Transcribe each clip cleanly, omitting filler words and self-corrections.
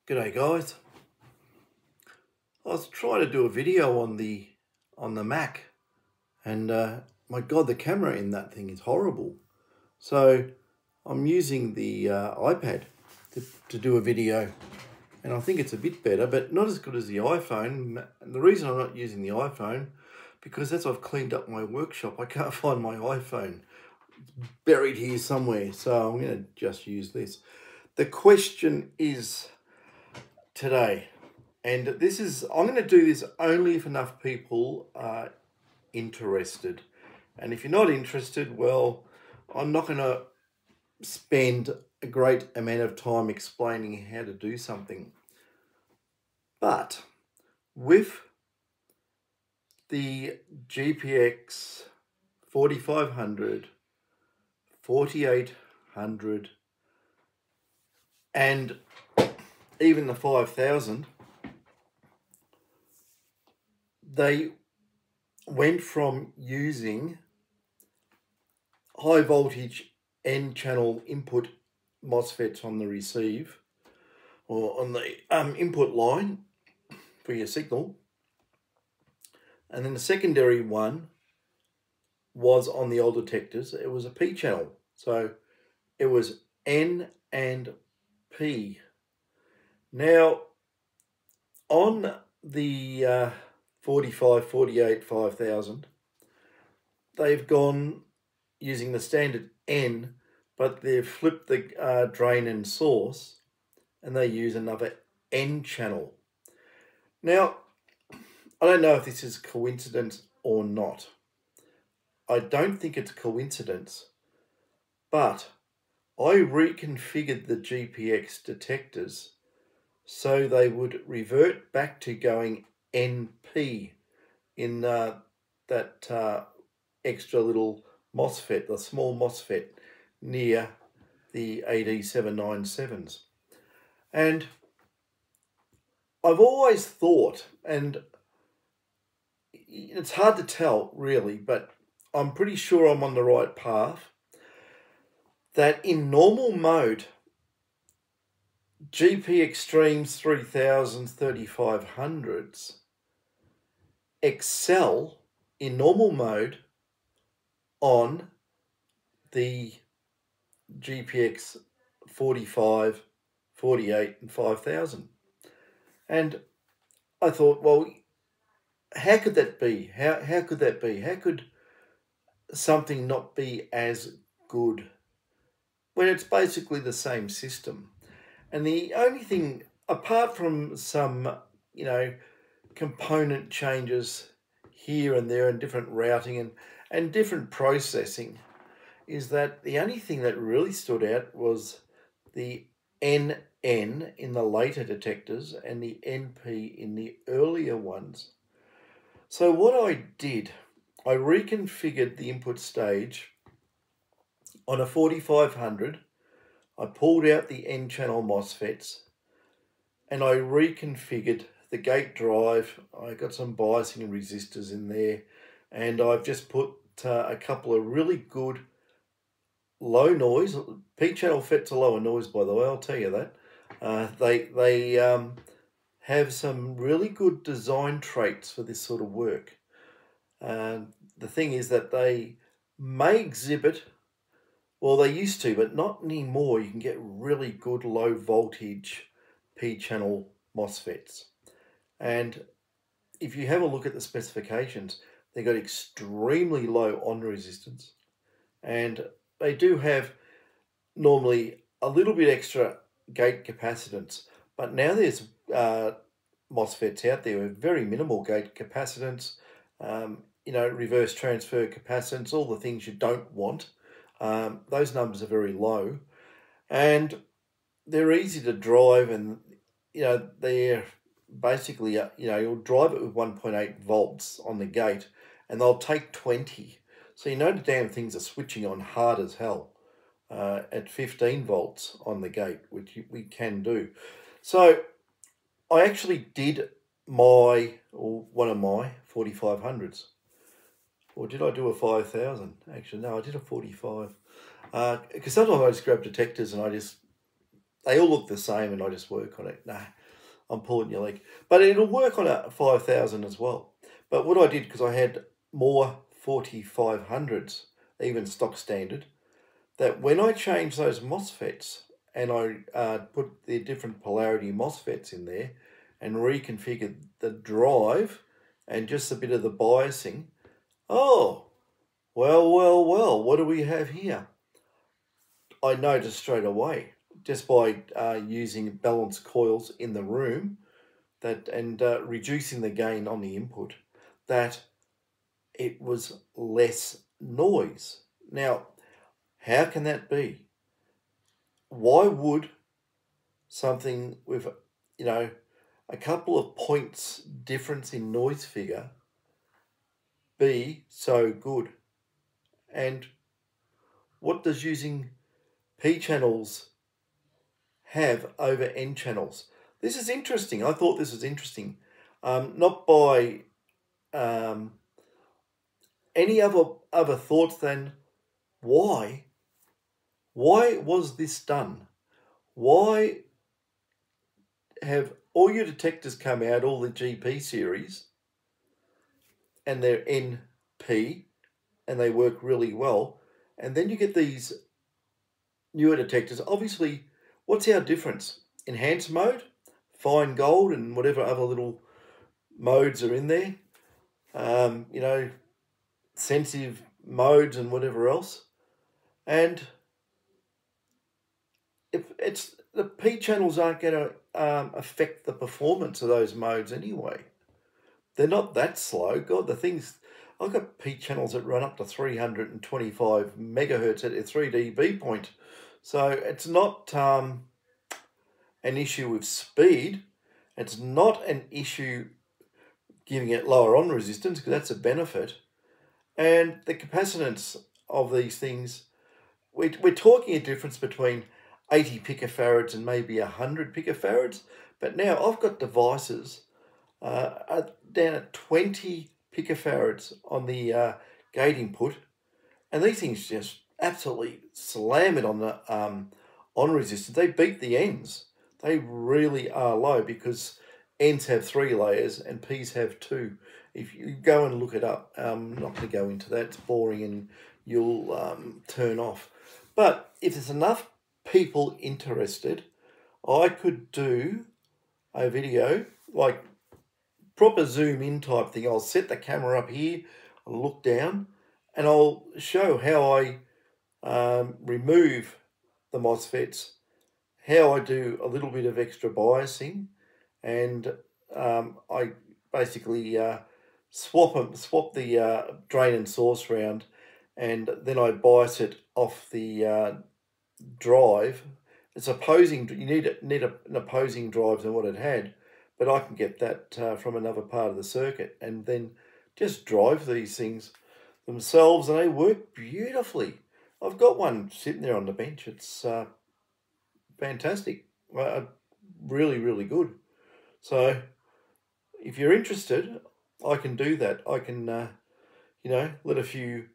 G'day guys. I was trying to do a video on the Mac, and my God, the camera in that thing is horrible. So I'm using the iPad to do a video, and I think it's a bit better, but not as good as the iPhone. And the reason I'm not using the iPhone, because as I've cleaned up my workshop, I can't find my iPhone. It's buried here somewhere, so I'm going to just use this. The question is today, and this is, I'm going to do this only if enough people are interested. And if you're not interested, well, I'm not going to spend a great amount of time explaining how to do something. But with the GPX 4500, 4800, and even the 5000, they went from using high voltage N channel input MOSFETs on the receive or on the input line for your signal, and then the secondary one was on the old detectors. It was a P channel, so it was N and P. Now on the 45, 48, 5000, they've gone using the standard N, but they've flipped the drain and source, and they use another N channel. Now, I don't know if this is coincidence or not. I don't think it's coincidence, but I reconfigured the GPX detectors so they would revert back to going NP in that extra little MOSFET, the small MOSFET near the AD797s. And I've always thought, and it's hard to tell really, but I'm pretty sure I'm on the right path, that in normal mode, GP Extremes 3000s, 3500s excel in normal mode on the GPX 45, 48 and 5000. And I thought, well, how could that be? How could that be? How could something not be as good when it's basically the same system? And the only thing, apart from some, component changes here and there and different routing and different processing, is that the only thing that really stood out was the NN in the later detectors and the NP in the earlier ones. So what I did, I reconfigured the input stage on a 4500. I pulled out the N channel MOSFETs and I reconfigured the gate drive. I got some biasing and resistors in there, and I've just put a couple of really good low noise. P channel FETs are lower noise, by the way, I'll tell you that. They have some really good design traits for this sort of work. The thing is that they may exhibit, well, they used to, but not anymore. You can get really good low voltage P channel MOSFETs. And if you have a look at the specifications, they got extremely low on resistance, and they do have normally a little bit extra gate capacitance. But now there's MOSFETs out there with very minimal gate capacitance, reverse transfer capacitance, all the things you don't want. Those numbers are very low, and they're easy to drive, and they're basically you'll drive it with 1.8 volts on the gate, and they'll take 20. So the damn things are switching on hard as hell at 15 volts on the gate, which we can do. So I actually did one of my 4500s. Or did I do a 5000? Actually, no, I did a 45. Because sometimes I just grab detectors and they all look the same and I just work on it. Nah, I'm pulling your leg. But it'll work on a 5000 as well. But what I did, because I had more 4500s, even stock standard, that when I changed those MOSFETs and I put the different polarity MOSFETs in there and reconfigured the drive and just a bit of the biasing, oh, well, what do we have here? I noticed straight away, just by using balanced coils in the room and reducing the gain on the input, that it was less noise. Now, how can that be? Why would something with, a couple of points difference in noise figure be so good? And what does using P channels have over N channels? This is interesting. I thought this was interesting. Not by any other thoughts than why was this done? Why have all your detectors come out, all the GP series, and they're NP, and they work really well, and then you get these newer detectors? Obviously, what's our difference? Enhanced mode, fine gold, and whatever other little modes are in there. Sensitive modes and whatever else. And if it's the P channels aren't going to affect the performance of those modes anyway. They're not that slow. God, I've got P channels that run up to 325 megahertz at a 3 dB point. So it's not an issue with speed. It's not an issue giving it lower on resistance, because that's a benefit. And the capacitance of these things, we're talking a difference between 80 picofarads and maybe 100 picofarads. But now I've got devices down at 20 picofarads on the gate input, and these things just absolutely slam it on the on resistance. They beat the N's. They really are low, because N's have 3 layers and P's have 2. If you go and look it up, I'm not going to go into that. It's boring and you'll turn off. But if there's enough people interested, I could do a video, like proper zoom in type thing. I'll set the camera up here, I'll look down, and I'll show how I remove the MOSFETs, how I do a little bit of extra biasing, and I basically swap the drain and source round, and then I bias it off the drive. It's opposing. You need an opposing drive than what it had, but I can get that from another part of the circuit, and then just drive these things themselves, and they work beautifully. I've got one sitting there on the bench. It's fantastic. Really, really good. So if you're interested, I can do that. I can, let a few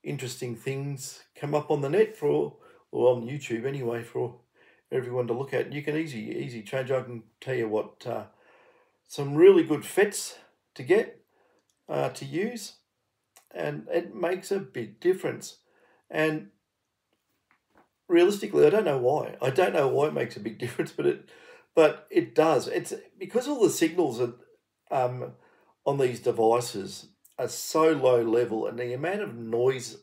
interesting things come up on the net or on YouTube anyway, for everyone to look at. You can easy change. I can tell you what some really good FETs to get to use, and it makes a big difference. And realistically, I don't know why. I don't know why it makes a big difference, but it does. It's because all the signals are, on these devices are so low level, and the amount of noise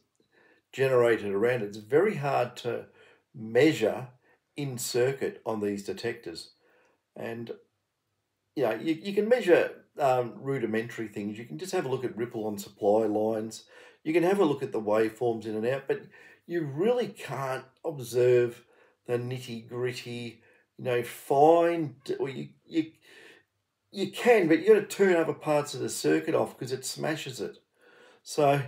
generated around it, it's very hard to measure in circuit on these detectors. And you can measure rudimentary things. You can just have a look at ripple on supply lines. You can have a look at the waveforms in and out, but you really can't observe the nitty gritty, fine, or you can, but you got to turn other parts of the circuit off because it smashes it. So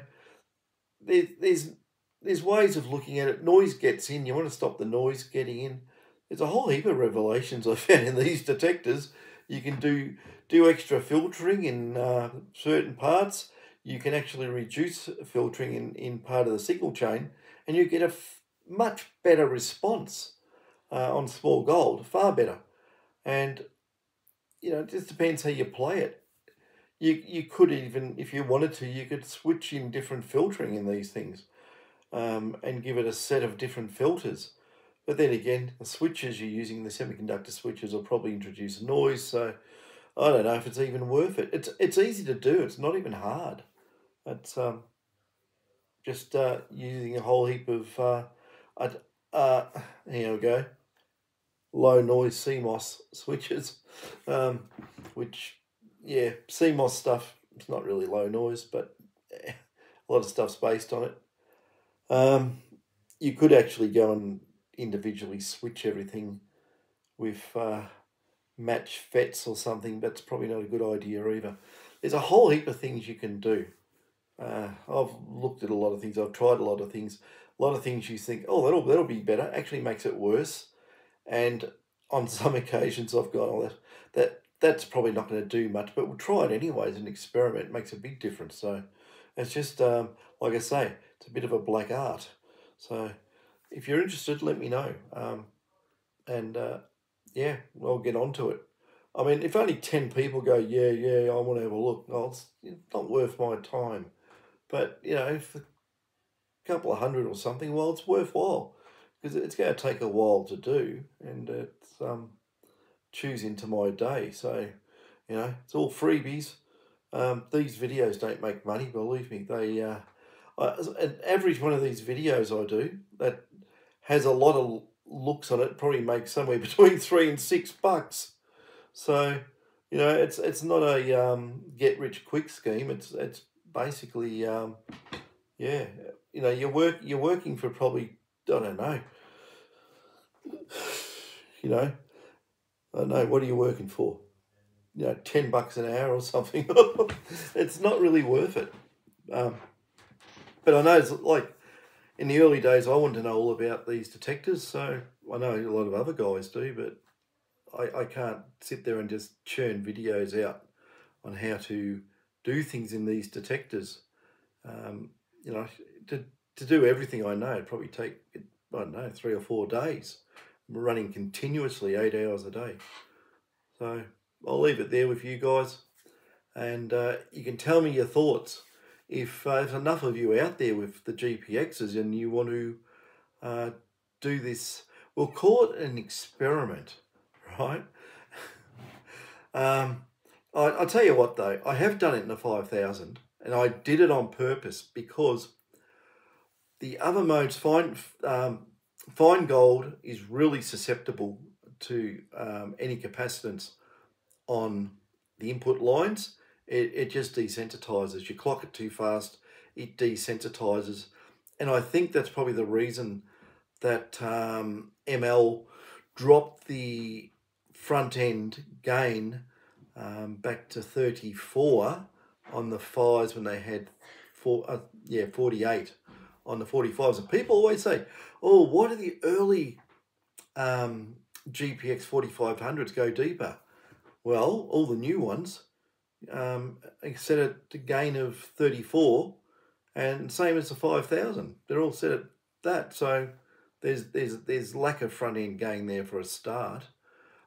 there's ways of looking at it. Noise gets in. You want to stop the noise getting in. There's a whole heap of revelations I found in these detectors. You can do extra filtering in certain parts. You can actually reduce filtering in part of the signal chain, and you get a much better response. on small gold, far better. And, you know, it just depends how you play it. You could even, if you wanted to, you could switch in different filtering in these things, and give it a set of different filters. But then again, the switches you're using, the semiconductor switches, will probably introduce noise. So I don't know if it's even worth it. It's easy to do. It's not even hard. It's just using a whole heap of uh, here we go, low noise CMOS switches, which, yeah, CMOS stuff, it's not really low noise, but a lot of stuff's based on it. You could actually go and individually switch everything with match FETs or something, but it's probably not a good idea either. There's a whole heap of things you can do. I've looked at a lot of things. I've tried a lot of things. A lot of things you think, oh, that'll be better. Actually, makes it worse. And on some occasions, I've gone, oh, that's probably not going to do much, but we'll try it anyway as an experiment. It makes a big difference. So it's just like I say, it's a bit of a black art. So if you're interested, let me know. And yeah, I'll get onto it. I mean, if only 10 people go, yeah, I want to have a look, well, it's not worth my time. But, you know, if a couple of hundred or something, well, it's worthwhile because it's going to take a while to do, and it's chews into my day. So, you know, it's all freebies. These videos don't make money, believe me. An average one of these videos I do that has a lot of looks on it probably makes somewhere between $3 and $6. So, you know, it's not a get rich quick scheme. It's basically yeah, you know, you're working for probably, I don't know, you know, I don't know, what are you working for? You know, $10 an hour or something. It's not really worth it. But I know it's like in the early days, I wanted to know all about these detectors. So I know a lot of other guys do, but I can't sit there and just churn videos out on how to do things in these detectors. You know, to do everything I know, it'd probably take, I don't know, 3 or 4 days. I'm running continuously 8 hours a day. So I'll leave it there with you guys, and you can tell me your thoughts. If there's enough of you out there with the GPXs and you want to do this, we'll call it an experiment, right? I'll tell you what though, I have done it in the 5000, and I did it on purpose because the other modes, fine gold is really susceptible to any capacitance on the input lines. It just desensitizes. You clock it too fast, it desensitizes. And I think that's probably the reason that ML dropped the front end gain back to 34 on the 5s when they had 48 on the 45s. And people always say, oh, why do the early GPX 4500s go deeper? Well, all the new ones set at a gain of 34, and same as the 5000. They're all set at that. So there's lack of front end gain there for a start.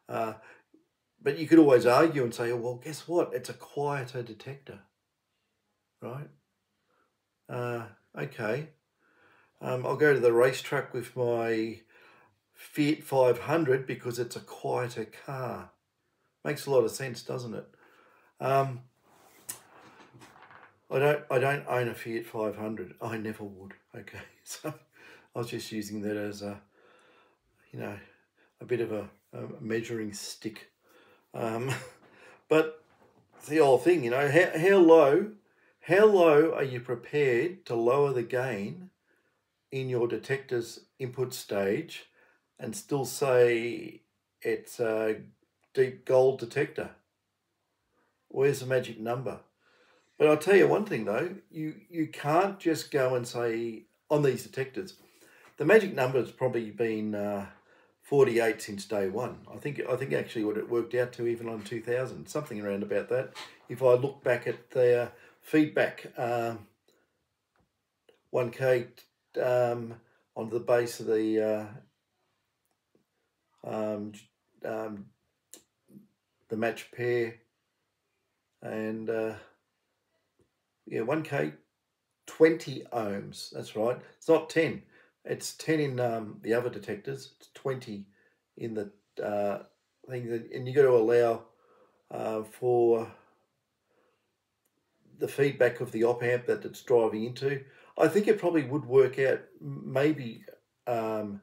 But you could always argue and say, oh, well, guess what? It's a quieter detector, right? Okay. I'll go to the racetrack with my Fiat 500 because it's a quieter car. Makes a lot of sense, doesn't it? I don't own a Fiat 500. I never would. Okay, so I was just using that as a, you know, a bit of a measuring stick. But it's the whole thing, you know, how low are you prepared to lower the gain in your detector's input stage and still say it's a deep gold detector? Where's the magic number? But I'll tell you one thing though, you can't just go and say on these detectors, the magic number has probably been 48 since day one. I think actually what it worked out to even on 2000, something around about that. If I look back at their feedback, 1K on the base of the um, um, the match pair, and yeah, 1K, 20 ohms. That's right. It's not 10. It's 10 in the other detectors. It's 20 in the thing, and you got to allow for the feedback of the op amp that it's driving into. I think it probably would work out maybe around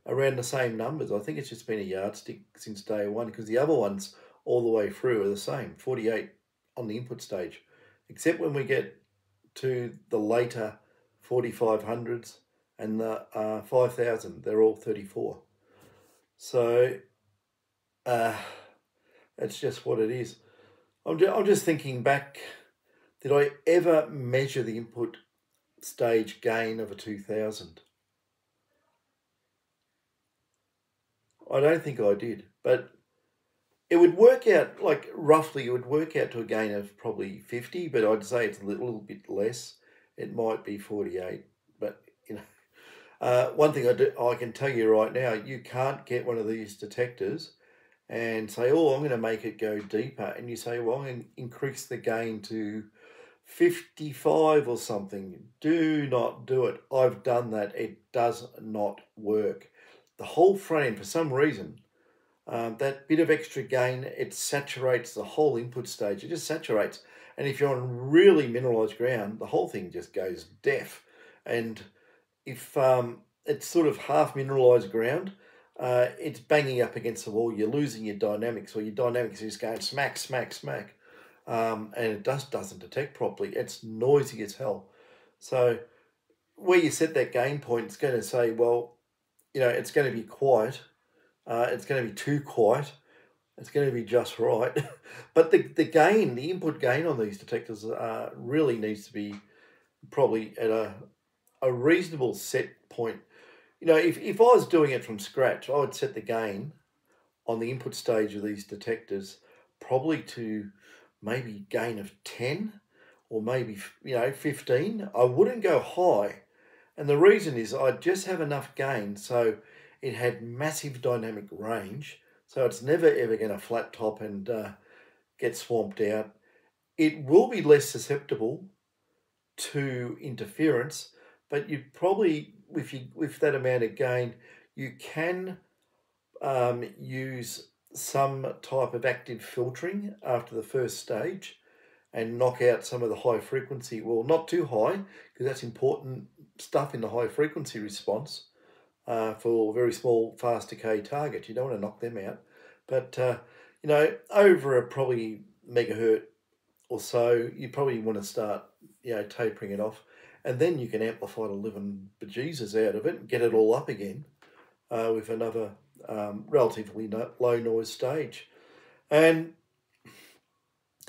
the same numbers. I think it's just been a yardstick since day one, because the other ones all the way through are the same, 48 on the input stage, except when we get to the later 4500s and the 5000, they're all 34. So that's just what it is. I'm just thinking back, did I ever measure the input stage gain of a 2000? I don't think I did, but it would work out, like roughly, it would work out to a gain of probably 50, but I'd say it's a little bit less. It might be 48, but you know, one thing I can tell you right now, you can't get one of these detectors and say, oh, I'm going to make it go deeper, and you say, well, I'm going to increase the gain to 55 or something. Do not do it. I've done that. It does not work. The whole frame, for some reason, that bit of extra gain, it saturates the whole input stage. It just saturates. And if you're on really mineralized ground, the whole thing just goes deaf. And if it's sort of half mineralized ground, it's banging up against the wall. You're losing your dynamics, or your dynamics is going smack, smack, smack. And it just doesn't detect properly. It's noisy as hell. So where you set that gain point, it's going to say, well, you know, it's going to be quiet. It's going to be too quiet. It's going to be just right. But the gain, the input gain on these detectors really needs to be probably at a reasonable set point. You know, if I was doing it from scratch, I would set the gain on the input stage of these detectors probably to maybe gain of 10 or maybe, you know, 15. I wouldn't go high. And the reason is I'd just have enough gain so it had massive dynamic range. So it's never ever going to flat top and get swamped out. It will be less susceptible to interference, but you probably, with that amount of gain, you can use some type of active filtering after the first stage and knock out some of the high frequency. Well, not too high, because that's important stuff in the high frequency response for very small fast decay targets. You don't want to knock them out. But, you know, over a probably megahertz or so, you probably want to start, you know, tapering it off. And then you can amplify the living bejesus out of it and get it all up again with another relatively low noise stage. And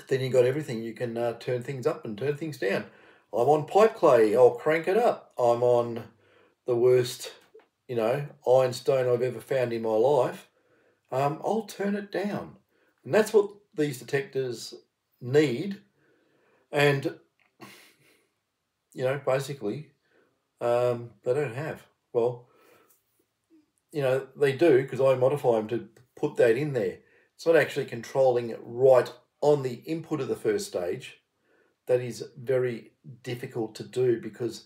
then you got everything. You can turn things up and turn things down. I'm on pipe clay, I'll crank it up. I'm on the worst, you know, ironstone I've ever found in my life. I'll turn it down. And that's what these detectors need. And, you know, basically, they don't have. Well, you know, they do, because I modify them to put that in there. It's not actually controlling right on the input of the first stage. That is very difficult to do, because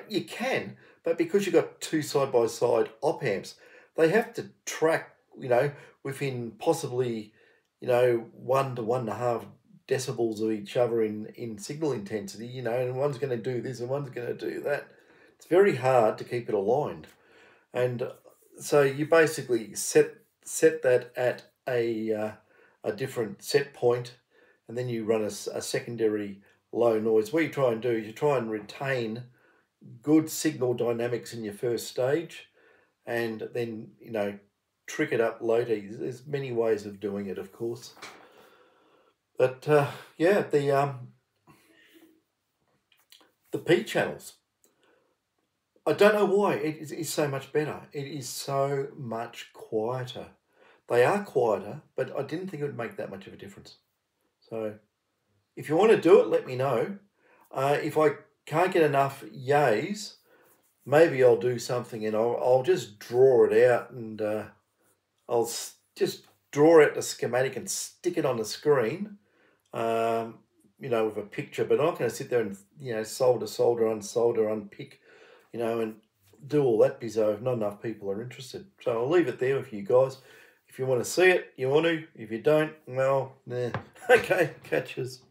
you can, but because you've got two side-by-side op amps, they have to track, you know, within possibly, you know, 1 to 1.5 decibels of each other in signal intensity, you know, and one's going to do this and one's going to do that. It's very hard to keep it aligned. And so you basically set that at a different set point, and then you run a secondary low noise. What you try and do is you try and retain good signal dynamics in your first stage, and then, you know, trick it up later. There's many ways of doing it, of course. But yeah, the P channels, I don't know why it is so much better. It is so much quieter. They are quieter, but I didn't think it would make that much of a difference. So if you want to do it, let me know. If I can't get enough yays, maybe I'll do something, and I'll just draw it out and I'll just draw out the schematic and stick it on the screen, you know, with a picture. But I'm not going to sit there and, you know, solder, unpick, you know, and do all that because not enough people are interested. So I'll leave it there with you guys. If you want to see it, you want to. If you don't, well, nah. Okay, catches.